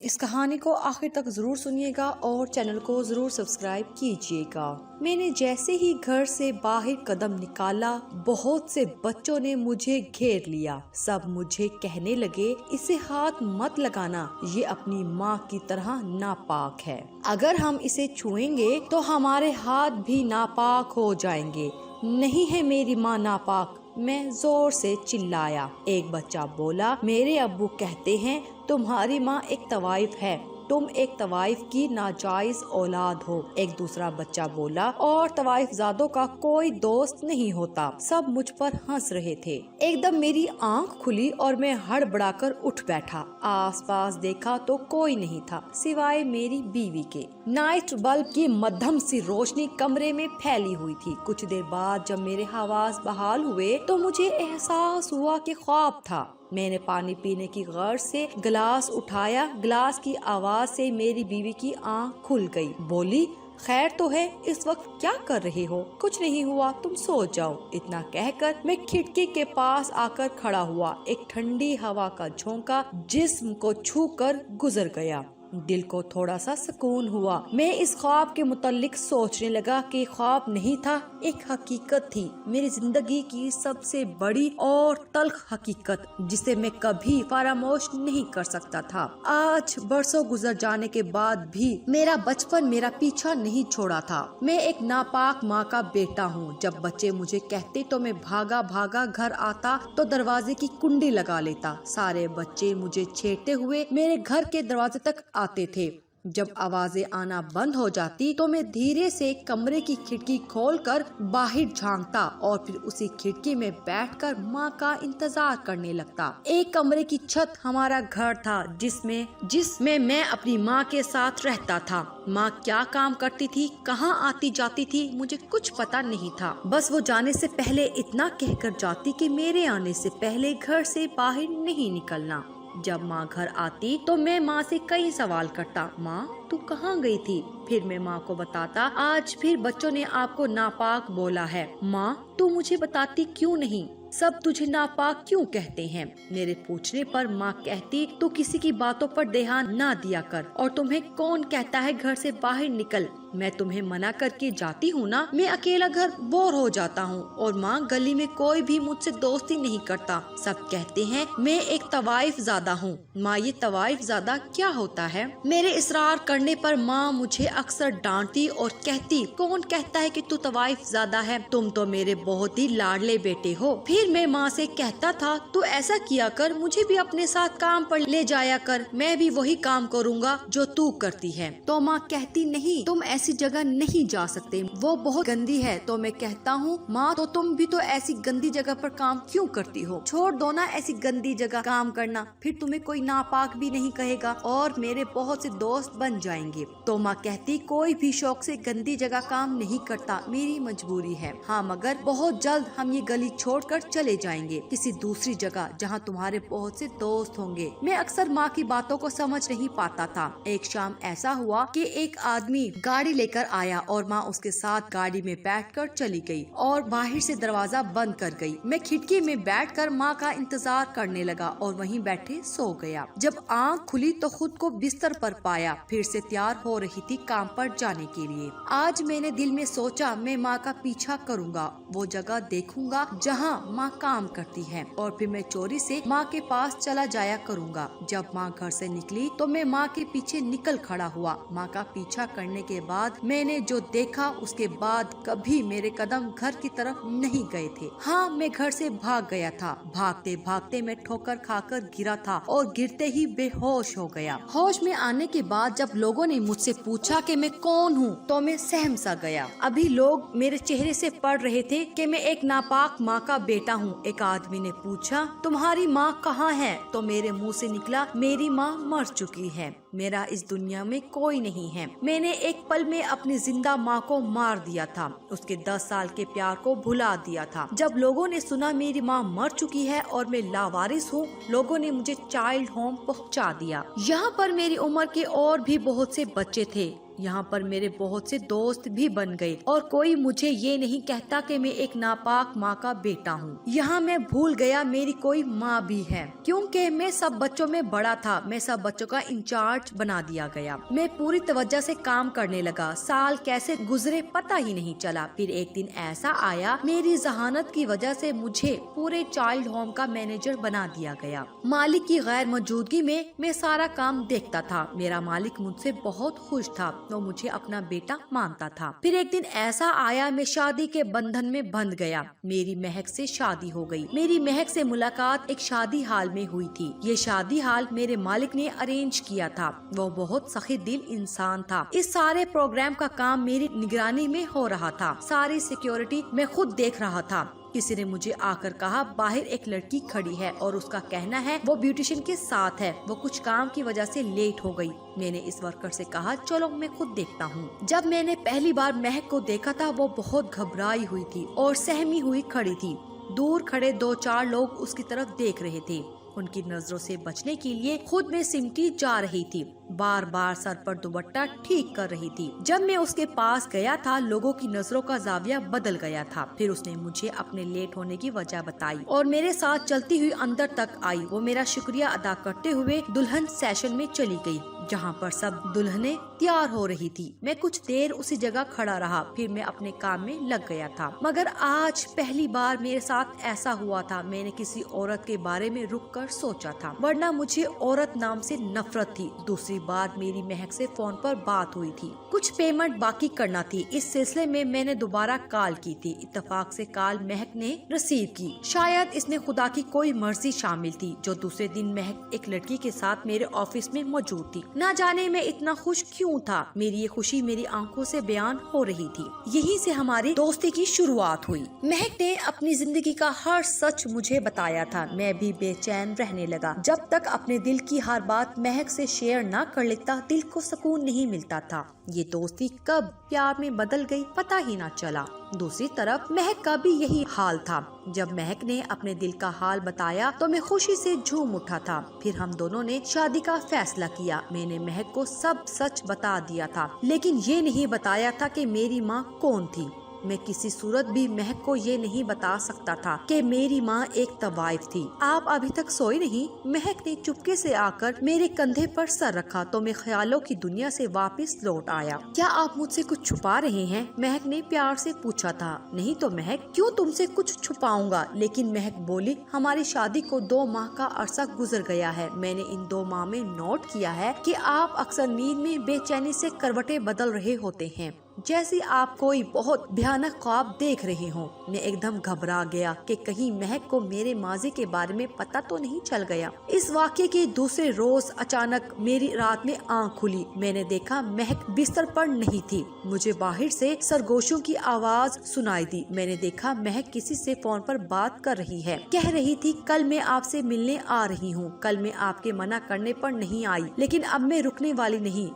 اس کہانی کو آخر تک ضرور سنیے گا اور چینل کو ضرور سبسکرائب کیجیے گا۔ میں نے جیسے ہی گھر سے باہر قدم نکالا، بہت سے بچوں نے مجھے گھیر لیا۔ سب مجھے کہنے لگے، اسے ہاتھ مت لگانا، یہ اپنی ماں کی طرح ناپاک ہے۔ اگر ہم اسے چھوئیں گے تو ہمارے ہاتھ بھی ناپاک ہو جائیں گے۔ نہیں ہے میری ماں ناپاک، میں زور سے چلایا۔ ایک بچہ بولا، میرے ابو کہتے ہیں تمہاری ماں ایک طوائف ہے، تم ایک طوائف کی ناجائز اولاد ہو۔ ایک دوسرا بچہ بولا، اور طوائف زادوں کا کوئی دوست نہیں ہوتا۔ سب مجھ پر ہنس رہے تھے۔ ایک دم میری آنکھ کھلی اور میں ہڑبڑا کر اٹھ بیٹھا۔ آس پاس دیکھا تو کوئی نہیں تھا سوائے میری بیوی کے۔ نائٹ بلب کی مدھم سی روشنی کمرے میں پھیلی ہوئی تھی۔ کچھ دیر بعد جب میرے حواس بحال ہوئے تو مجھے احساس ہوا کہ خواب تھا۔ میں نے پانی پینے کی غرض سے گلاس اٹھایا۔ گلاس کی آواز سے میری بیوی کی آنکھ کھل گئی۔ بولی، خیر تو ہے، اس وقت کیا کر رہے ہو؟ کچھ نہیں ہوا، تم سو جاؤ۔ اتنا کہہ کر میں کھڑکی کے پاس آ کر کھڑا ہوا۔ ایک ٹھنڈی ہوا کا جھونکا جسم کو چھو کر گزر گیا۔ دل کو تھوڑا سا سکون ہوا۔ میں اس خواب کے متعلق سوچنے لگا کہ خواب نہیں تھا، ایک حقیقت تھی، میری زندگی کی سب سے بڑی اور تلخ حقیقت، جسے میں کبھی فراموش نہیں کر سکتا تھا۔ آج برسوں گزر جانے کے بعد بھی میرا بچپن میرا پیچھا نہیں چھوڑا تھا۔ میں ایک ناپاک ماں کا بیٹا ہوں۔ جب بچے مجھے کہتے تو میں بھاگا بھاگا گھر آتا تو دروازے کی کنڈی لگا لیتا۔ سارے بچے مجھے چھیڑتے ہوئے میرے گھر کے دروازے تک آتے تھے۔ جب آوازیں آنا بند ہو جاتی تو میں دھیرے سے کمرے کی کھڑکی کھول کر باہر جھانکتا اور پھر اسی کھڑکی میں بیٹھ کر ماں کا انتظار کرنے لگتا۔ ایک کمرے کی چھت ہمارا گھر تھا جس میں میں اپنی ماں کے ساتھ رہتا تھا۔ ماں کیا کام کرتی تھی، کہاں آتی جاتی تھی، مجھے کچھ پتا نہیں تھا۔ بس وہ جانے سے پہلے اتنا کہہ کر جاتی کہ میرے آنے سے پہلے گھر سے باہر نہیں نکلنا۔ جب ماں گھر آتی تو میں ماں سے کئی سوال کرتا، ماں تو کہاں گئی تھی؟ پھر میں ماں کو بتاتا، آج پھر بچوں نے آپ کو ناپاک بولا ہے۔ ماں تو مجھے بتاتی کیوں نہیں؟ سب تجھے ناپاک کیوں کہتے ہیں؟ میرے پوچھنے پر ماں کہتی، تو کسی کی باتوں پر دھیان نہ دیا کر، اور تمہیں کون کہتا ہے گھر سے باہر نکل؟ میں تمہیں منع کر کے جاتی ہوں نا، میں اکیلا گھر بور ہو جاتا ہوں، اور ماں گلی میں کوئی بھی مجھ سے دوستی نہیں کرتا، سب کہتے ہیں میں ایک طوائف زادہ ہوں۔ ماں یہ طوائف زادہ کیا ہوتا ہے؟ میرے اصرار کرنے پر ماں مجھے اکثر ڈانٹتی اور کہتی، کون کہتا ہے کہ تو طوائف زادہ ہے؟ تم تو میرے بہت ہی لاڈلے بیٹے ہو۔ پھر میں ماں سے کہتا تھا، تو ایسا کیا کر، مجھے بھی اپنے ساتھ کام پر لے جایا کر، میں بھی وہی کام کروں گا جو تو کرتی ہے۔ تو ماں کہتی، نہیں، تم ایسی جگہ نہیں جا سکتے، وہ بہت گندی ہے۔ تو میں کہتا ہوں، ماں تو تم بھی تو ایسی گندی جگہ پر کام کیوں کرتی ہو؟ چھوڑ دو نا ایسی گندی جگہ کام کرنا، پھر تمہیں کوئی ناپاک بھی نہیں کہے گا اور میرے بہت سے دوست بن جائیں گے۔ تو ماں کہتی، کوئی بھی شوق سے گندی جگہ کام نہیں کرتا، میری مجبوری ہے۔ ہاں مگر بہت جلد ہم یہ گلی چھوڑ کر چلے جائیں گے کسی دوسری جگہ جہاں تمہارے بہت سے دوست ہوں گے۔ میں اکثر ماں کی باتوں کو سمجھ نہیں پاتا تھا۔ ایک شام ایسا ہوا کہ ایک آدمی گاڑی لے کر آیا اور ماں اس کے ساتھ گاڑی میں بیٹھ کر چلی گئی اور باہر سے دروازہ بند کر گئی۔ میں کھڑکی میں بیٹھ کر ماں کا انتظار کرنے لگا اور وہیں بیٹھے سو گیا۔ جب آنکھ کھلی تو خود کو بستر پر پایا، پھر سے تیار ہو رہی تھی کام پر جانے کے لیے۔ آج میں نے دل میں سوچا، میں ماں کا پیچھا کروں گا، وہ جگہ دیکھوں گا جہاں ماں کام کرتی ہے، اور پھر میں چوری سے ماں کے پاس چلا جایا کروں گا۔ جب ماں گھر سے نکلی تو میں ماں کے پیچھے نکل کھڑا ہوا۔ ماں کا پیچھا کرنے کے بعد میں نے جو دیکھا، اس کے بعد کبھی میرے قدم گھر کی طرف نہیں گئے تھے۔ ہاں میں گھر سے بھاگ گیا تھا۔ بھاگتے بھاگتے میں ٹھوکر کھا کر گرا تھا اور گرتے ہی بے ہوش ہو گیا۔ ہوش میں آنے کے بعد جب لوگوں نے مجھ سے پوچھا کہ میں کون ہوں تو میں سہم سا گیا۔ ابھی لوگ میرے چہرے سے پڑھ رہے تھے کہ میں ایک ناپاک ماں کا بیٹا ہوں۔ ایک آدمی نے پوچھا، تمہاری ماں کہاں ہے؟ تو میرے منہ سے نکلا، میری ماں مر چکی ہے، میرا اس دنیا میں کوئی نہیں ہے۔ میں نے ایک پل میں اپنی زندہ ماں کو مار دیا تھا، اس کے 10 سال کے پیار کو بھلا دیا تھا۔ جب لوگوں نے سنا میری ماں مر چکی ہے اور میں لاوارث ہوں، لوگوں نے مجھے چائلڈ ہوم پہنچا دیا۔ یہاں پر میری عمر کے اور بھی بہت سے بچے تھے۔ यहाँ पर मेरे बहुत से दोस्त भी बन गए और कोई मुझे ये नहीं कहता कि मैं एक नापाक माँ का बेटा हूँ। यहाँ मैं भूल गया मेरी कोई माँ भी है, क्योंकि मैं सब बच्चों में बड़ा था। मैं सब बच्चों का इंचार्ज बना दिया गया। मैं पूरी तवज्जो से काम करने लगा। साल कैसे गुजरे पता ही नहीं चला। फिर एक दिन ऐसा आया, मेरी जहानत की वजह से मुझे पूरे चाइल्ड होम का मैनेजर बना दिया गया। मालिक की गैर मौजूदगी में मैं सारा काम देखता था। मेरा मालिक मुझसे बहुत खुश था, तो मुझे अपना बेटा मानता था। फिर एक दिन ऐसा आया, मैं शादी के बंधन में बंध गया। मेरी महक से शादी हो गई। मेरी महक से मुलाकात एक शादी हाल में हुई थी। ये शादी हाल मेरे मालिक ने अरेंज किया था। वो बहुत सखी दिल इंसान था। इस सारे प्रोग्राम का काम मेरी निगरानी में हो रहा था। सारी सिक्योरिटी मैं खुद देख रहा था। किसी ने मुझे आकर कहा, बाहर एक लड़की खड़ी है और उसका कहना है वो ब्यूटिशियन के साथ है। वो कुछ काम की वजह से लेट हो गई। मैंने इस वर्कर से कहा, चलो मैं खुद देखता हूँ। जब मैंने पहली बार महक को देखा था, वो बहुत घबराई हुई थी और सहमी हुई खड़ी थी। दूर खड़े 2-4 लोग उसकी तरफ देख रहे थे। उनकी नजरों से बचने के लिए खुद में सिमटी जा रही थी। बार बार सर पर दुपट्टा ठीक कर रही थी। जब मैं उसके पास गया था, लोगों की नजरों का जाविया बदल गया था। फिर उसने मुझे अपने लेट होने की वजह बताई और मेरे साथ चलती हुई अंदर तक आई। वो मेरा शुक्रिया अदा करते हुए दुल्हन सेशन में चली गई, जहाँ पर सब दुल्हने तैयार हो रही थी। मैं कुछ देर उसी जगह खड़ा रहा, फिर मैं अपने काम में लग गया था। मगर आज पहली बार मेरे साथ ऐसा हुआ था। मैंने किसी औरत के बारे में रुक कर सोचा था, वरना मुझे औरत नाम से नफरत थी। दूसरी बार मेरी महक से फोन पर बात हुई थी। कुछ पेमेंट बाकी करना थी। इस सिलसिले में मैंने दोबारा कॉल की थी। इत्तेफाक से कॉल महक ने रिसीव की। शायद इसमें खुदा की कोई मर्जी शामिल थी, जो दूसरे दिन महक एक लड़की के साथ मेरे ऑफिस में मौजूद थी। ना जाने मैं इतना खुश क्यों था। मेरी ये खुशी मेरी आंखों से बयान हो रही थी। यहीं से हमारी दोस्ती की शुरुआत हुई। महक ने अपनी जिंदगी का हर सच मुझे बताया था। मैं भी बेचैन रहने लगा। जब तक अपने दिल की हर बात महक से शेयर न कर लेता, दिल को सुकून नहीं मिलता था। ये दोस्ती कब प्यार में बदल गई पता ही ना चला। दूसरी तरफ महक का भी यही हाल था। जब महक ने अपने दिल का हाल बताया तो मैं खुशी से झूम उठा था। फिर हम दोनों ने शादी का फैसला किया। मैंने महक को सब सच बता दिया था, लेकिन ये नहीं बताया था कि मेरी माँ कौन थी। मैं किसी सूरत भी महक को ये नहीं बता सकता था कि मेरी माँ एक तवाइफ थी। आप अभी तक सोई नहीं? महक ने चुपके से आकर मेरे कंधे पर सर रखा तो मैं ख्यालों की दुनिया से वापस लौट आया। क्या आप मुझसे कुछ छुपा रहे हैं? महक ने प्यार से पूछा था। नहीं तो महक, क्यों तुमसे कुछ छुपाऊंगा? लेकिन महक बोली, हमारी शादी को 2 माह का अरसा गुजर गया है। मैंने इन 2 माह में नोट किया है कि आप अक्सर नींद में बेचैनी से करवटें बदल रहे होते हैं, जैसे आप कोई बहुत भयानक ख्वाब देख रहे हो। मैं एकदम घबरा गया कि कहीं महक को मेरे माजी के बारे में पता तो नहीं चल गया। इस वाक़ये के दूसरे रोज अचानक मेरी रात में आँख खुली। मैंने देखा महक बिस्तर पर नहीं थी। मुझे बाहर से सरगोशियों की आवाज सुनाई दी। मैंने देखा महक किसी से फोन पर बात कर रही है। कह रही थी, कल मैं आपसे मिलने आ रही हूँ। कल मैं आपके मना करने पर नहीं आई, लेकिन अब मैं रुकने वाली नहीं,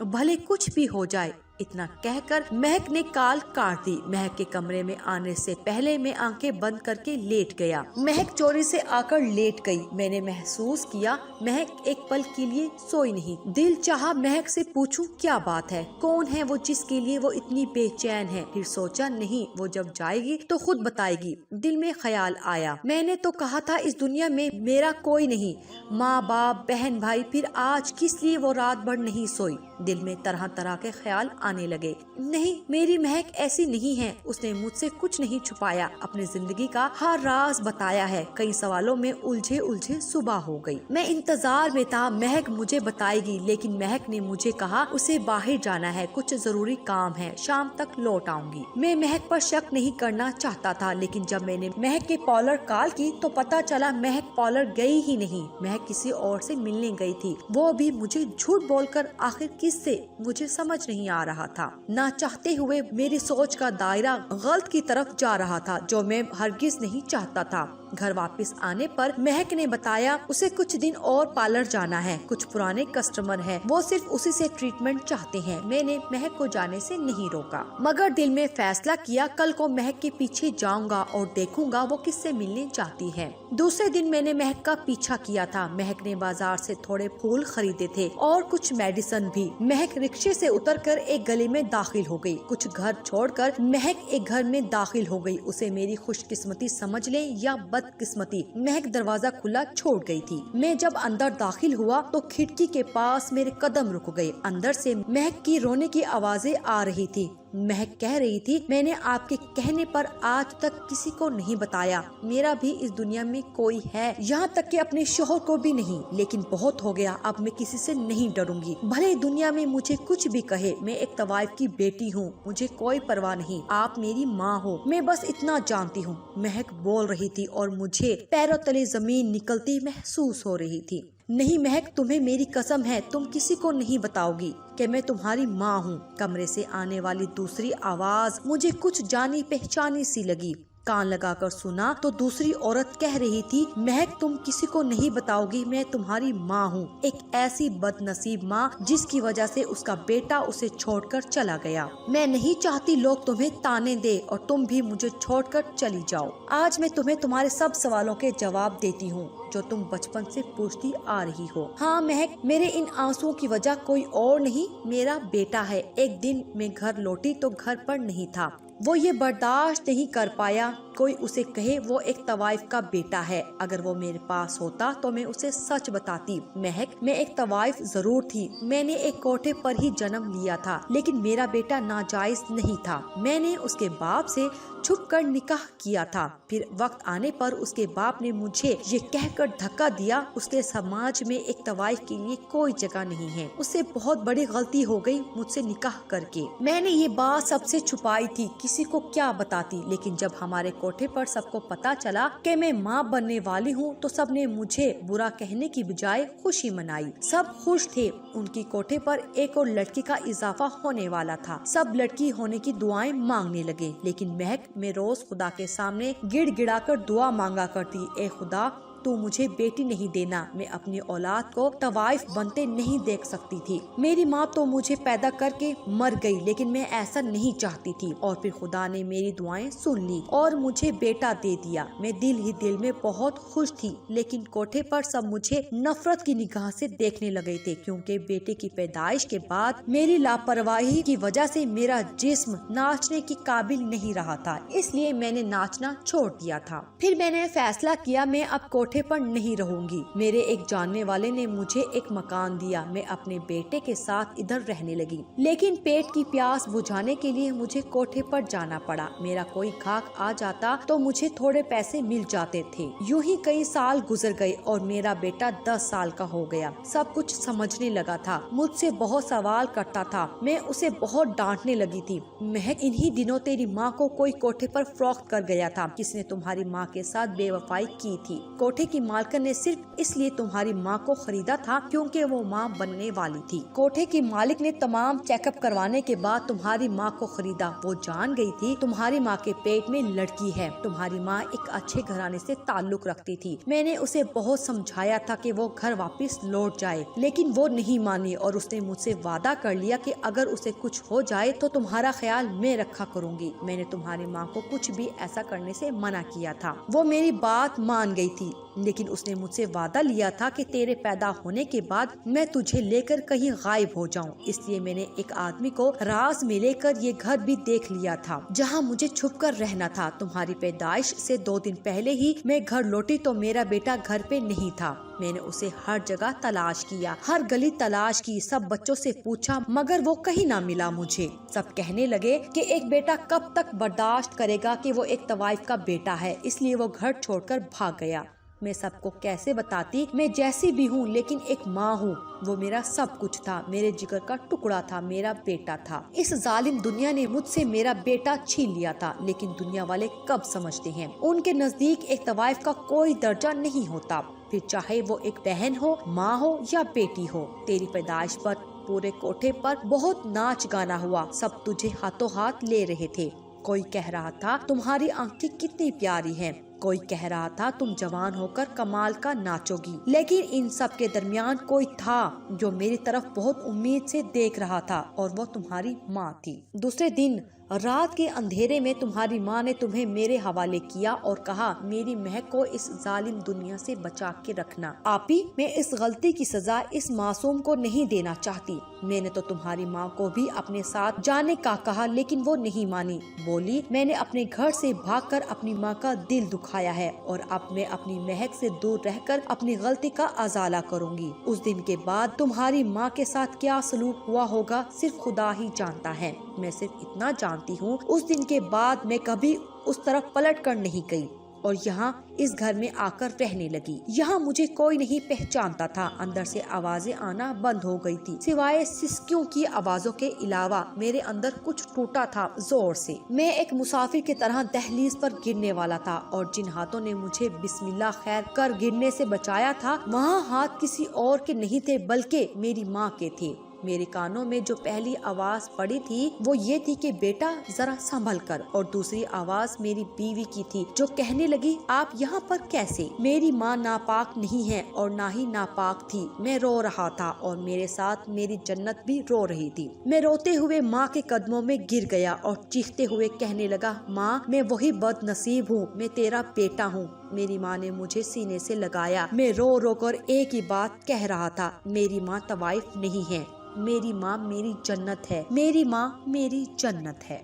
भले कुछ भी हो जाए। इतना कहकर महक ने कॉल काट दी। महक के कमरे में आने से पहले मैं आंखें बंद करके लेट गया। महक चोरी से आकर लेट गई। मैंने महसूस किया महक एक पल के लिए सोई नहीं। दिल चाहा महक से पूछूं क्या बात है, कौन है वो जिसके लिए वो इतनी बेचैन है। फिर सोचा नहीं, वो जब जाएगी तो खुद बताएगी। दिल में ख्याल आया, मैंने तो कहा था इस दुनिया में मेरा कोई नहीं, माँ बाप बहन भाई, फिर आज किस लिए वो रात भर नहीं सोई। दिल में तरह तरह के ख्याल आने लगे। नहीं, मेरी महक ऐसी नहीं है। उसने मुझसे कुछ नहीं छुपाया, अपनी जिंदगी का हर राज बताया है। कई सवालों में उलझे उलझे सुबह हो गई। मैं इंतजार में था महक मुझे बताएगी, लेकिन महक ने मुझे कहा उसे बाहर जाना है, कुछ जरूरी काम है, शाम तक लौट आऊंगी। मैं महक पर शक नहीं करना चाहता था, लेकिन जब मैंने महक के पार्लर कॉल की तो पता चला महक पार्लर गई ही नहीं। महक किसी और से मिलने गई थी, वो भी मुझे झूठ बोलकर। आखिर किससे, मुझे समझ नहीं आ रहा था। ना चाहते हुए मेरी सोच का दायरा गलत की तरफ जा रहा था, जो मैं हरगिज नहीं चाहता था। घर वापस आने पर महक ने बताया उसे कुछ दिन और पार्लर जाना है, कुछ पुराने कस्टमर हैं, वो सिर्फ उसी से ट्रीटमेंट चाहते हैं। मैंने महक को जाने से नहीं रोका, मगर दिल में फैसला किया कल को महक के पीछे जाऊंगा और देखूंगा वो किससे मिलने चाहती है। दूसरे दिन मैंने महक का पीछा किया था। महक ने बाजार से थोड़े फूल खरीदे थे और कुछ मेडिसिन भी। महक रिक्शे से उतरकर एक गली में दाखिल हो गई। कुछ घर छोड़कर महक एक घर में दाखिल हो गई। उसे मेरी खुशकिस्मती समझ ले या बदकिस्मती, महक दरवाजा खुला छोड़ गई थी। मैं जब अंदर दाखिल हुआ तो खिड़की के पास मेरे कदम रुक गए। अंदर से महक की रोने की आवाजें आ रही थी। महक कह रही थी, मैंने आपके कहने पर आज तक किसी को नहीं बताया, मेरा भी इस दुनिया में कोई है, यहाँ तक कि अपने शोहर को भी नहीं, लेकिन बहुत हो गया, अब मैं किसी से नहीं डरूंगी, भले दुनिया में मुझे कुछ भी कहे, मैं एक तवाइफ की बेटी हूँ, मुझे कोई परवाह नहीं, आप मेरी माँ हो, मैं बस इतना जानती हूँ। महक बोल रही थी और मुझे पैरों तले जमीन निकलती महसूस हो रही थी। नहीं महक, तुम्हें मेरी कसम है, तुम किसी को नहीं बताओगी कि मैं तुम्हारी माँ हूँ। कमरे से आने वाली दूसरी आवाज मुझे कुछ जानी पहचानी सी लगी। कान लगाकर सुना तो दूसरी औरत कह रही थी, महक तुम किसी को नहीं बताओगी, मैं तुम्हारी माँ हूँ, एक ऐसी बदनसीब माँ जिसकी वजह से उसका बेटा उसे छोड़कर चला गया। मैं नहीं चाहती लोग तुम्हें ताने दे और तुम भी मुझे छोड़कर चली जाओ। आज मैं तुम्हें तुम्हारे सब सवालों के जवाब देती हूँ जो तुम बचपन से पूछती आ रही हो। हाँ महक, मेरे इन आंसुओं की वजह कोई और नहीं, मेरा बेटा है। एक दिन मैं घर लौटी तो घर पर नहीं था। वो ये बर्दाश्त नहीं कर पाया कोई उसे कहे वो एक तवाइफ का बेटा है। अगर वो मेरे पास होता तो मैं उसे सच बताती। महक, मैं एक तवाइफ जरूर थी, मैंने एक कोठे पर ही जन्म लिया था, लेकिन मेरा बेटा नाजायज नहीं था। मैंने उसके बाप से छुप कर निकाह किया था। फिर वक्त आने पर उसके बाप ने मुझे ये कहकर धक्का दिया, उसके समाज में एक तवाइफ के लिए कोई जगह नहीं है। उससे बहुत बड़ी गलती हो गई मुझसे निकाह करके। मैंने ये बात सबसे छुपाई थी, किसी को क्या बताती, लेकिन जब हमारे कोठे पर सबको पता चला कि मैं माँ बनने वाली हूँ तो सबने मुझे बुरा कहने की बजाय खुशी मनाई। सब खुश थे। उनकी कोठे पर एक और लड़की का इजाफा होने वाला था। सब लड़की होने की दुआएं मांगने लगे, लेकिन महक मैं रोज खुदा के सामने गिड़गिड़ा कर दुआ मांगा करती, ए खुदा तू मुझे बेटी नहीं देना, मैं अपनी औलाद को तवाइफ बनते नहीं देख सकती थी। मेरी माँ तो मुझे पैदा करके मर गई, लेकिन मैं ऐसा नहीं चाहती थी। और फिर खुदा ने मेरी दुआएं सुन ली और मुझे बेटा दे दिया। मैं दिल ही दिल में बहुत खुश थी, लेकिन कोठे पर सब मुझे नफरत की निगाह से देखने लगे थे, क्योंकि बेटे की पैदाइश के बाद मेरी लापरवाही की वजह से मेरा जिस्म नाचने की काबिल नहीं रहा था, इसलिए मैंने नाचना छोड़ दिया था। फिर मैंने फैसला किया मैं अब कोठे पर नहीं रहूंगी। मेरे एक जानने वाले ने मुझे एक मकान दिया। मैं अपने बेटे के साथ इधर रहने लगी, लेकिन पेट की प्यास बुझाने के लिए मुझे कोठे पर जाना पड़ा। मेरा कोई ग्राहक आ जाता तो मुझे थोड़े पैसे मिल जाते थे। यूं ही कई साल गुजर गए और मेरा बेटा 10 साल का हो गया। सब कुछ समझने लगा था, मुझसे बहुत सवाल करता था। मैं उसे बहुत डांटने लगी थी। महक, इन्हीं दिनों तेरी माँ को कोई कोठे पर फरोख्त कर गया था, किसने तुम्हारी माँ के साथ बेवफाई की थी। कोठे की मालकिन ने सिर्फ इसलिए तुम्हारी माँ को खरीदा था क्योंकि वो माँ बनने वाली थी। कोठे की मालिक ने तमाम चेकअप करवाने के बाद तुम्हारी माँ को खरीदा। वो जान गई थी तुम्हारी माँ के पेट में लड़की है। तुम्हारी माँ एक अच्छे घराने से ताल्लुक रखती थी। मैंने उसे बहुत समझाया था कि वो घर वापस लौट जाए, लेकिन वो नहीं मानी और उसने मुझसे वादा कर लिया कि अगर उसे कुछ हो जाए तो तुम्हारा ख्याल मैं रखा करूँगी। मैंने तुम्हारी माँ को कुछ भी ऐसा करने से मना किया था। वो मेरी बात मान गई थी, लेकिन उसने मुझसे वादा लिया था कि तेरे पैदा होने के बाद मैं तुझे लेकर कहीं गायब हो जाऊं। इसलिए मैंने एक आदमी को राज में लेकर ये घर भी देख लिया था जहां मुझे छुपकर रहना था। तुम्हारी पैदाइश से 2 दिन पहले ही मैं घर लौटी तो मेरा बेटा घर पे नहीं था। मैंने उसे हर जगह तलाश किया, हर गली तलाश की, सब बच्चों से पूछा, मगर वो कहीं ना मिला मुझे। सब कहने लगे कि एक बेटा कब तक बर्दाश्त करेगा कि वो एक तवाइफ का बेटा है, इसलिए वो घर छोड़कर भाग गया। मैं सबको कैसे बताती, मैं जैसी भी हूँ लेकिन एक माँ हूँ। वो मेरा सब कुछ था, मेरे जिगर का टुकड़ा था, मेरा बेटा था। इस जालिम दुनिया ने मुझसे मेरा बेटा छीन लिया था, लेकिन दुनिया वाले कब समझते हैं, उनके नजदीक एक तवाइफ का कोई दर्जा नहीं होता, फिर चाहे वो एक बहन हो, माँ हो या बेटी हो। तेरी पैदाइश पर पूरे कोठे पर बहुत नाच गाना हुआ, सब तुझे हाथों हाथ ले रहे थे। कोई कह रहा था तुम्हारी आंखें कितनी प्यारी हैं, कोई कह रहा था तुम जवान होकर कमाल का नाचोगी, लेकिन इन सब के दरमियान कोई था जो मेरी तरफ बहुत उम्मीद से देख रहा था, और वो तुम्हारी माँ थी। दूसरे दिन रात के अंधेरे में तुम्हारी माँ ने तुम्हें मेरे हवाले किया और कहा मेरी महक को इस जालिम दुनिया से बचा के रखना। आपी, मैं इस गलती की सजा इस मासूम को नहीं देना चाहती। मैंने तो तुम्हारी माँ को भी अपने साथ जाने का कहा, लेकिन वो नहीं मानी। बोली मैंने अपने घर से भागकर अपनी माँ का दिल दुखाया है और अब मैं अपनी महक से दूर रहकर अपनी गलती का अजाला करूंगी। उस दिन के बाद तुम्हारी माँ के साथ क्या सलूक हुआ होगा सिर्फ खुदा ही जानता है। मैं सिर्फ इतना जानती हूँ, उस दिन के बाद मैं कभी उस तरफ पलट कर नहीं गई और यहाँ इस घर में आकर रहने लगी। यहाँ मुझे कोई नहीं पहचानता था। अंदर से आवाजें आना बंद हो गई थी, सिवाय सिसकियों की आवाजों के अलावा। मेरे अंदर कुछ टूटा था जोर से। मैं एक मुसाफिर की तरह दहलीज पर गिरने वाला था और जिन हाथों ने मुझे बिस्मिल्लाह खैर कर गिरने से बचाया था, वहाँ हाथ किसी और के नहीं थे बल्कि मेरी माँ के थे। मेरे कानों में जो पहली आवाज पड़ी थी वो ये थी कि बेटा जरा संभल कर, और दूसरी आवाज मेरी बीवी की थी जो कहने लगी आप यहाँ पर कैसे। मेरी माँ नापाक नहीं है और ना ही नापाक थी। मैं रो रहा था और मेरे साथ मेरी जन्नत भी रो रही थी। मैं रोते हुए माँ के कदमों में गिर गया और चीखते हुए कहने लगा माँ, मैं वही बदनसीब हूँ, मैं तेरा बेटा हूँ। मेरी माँ ने मुझे सीने से लगाया। मैं रो रो कर एक ही बात कह रहा था, मेरी माँ तवाइफ नहीं है, मेरी माँ मेरी जन्नत है, मेरी माँ मेरी जन्नत है।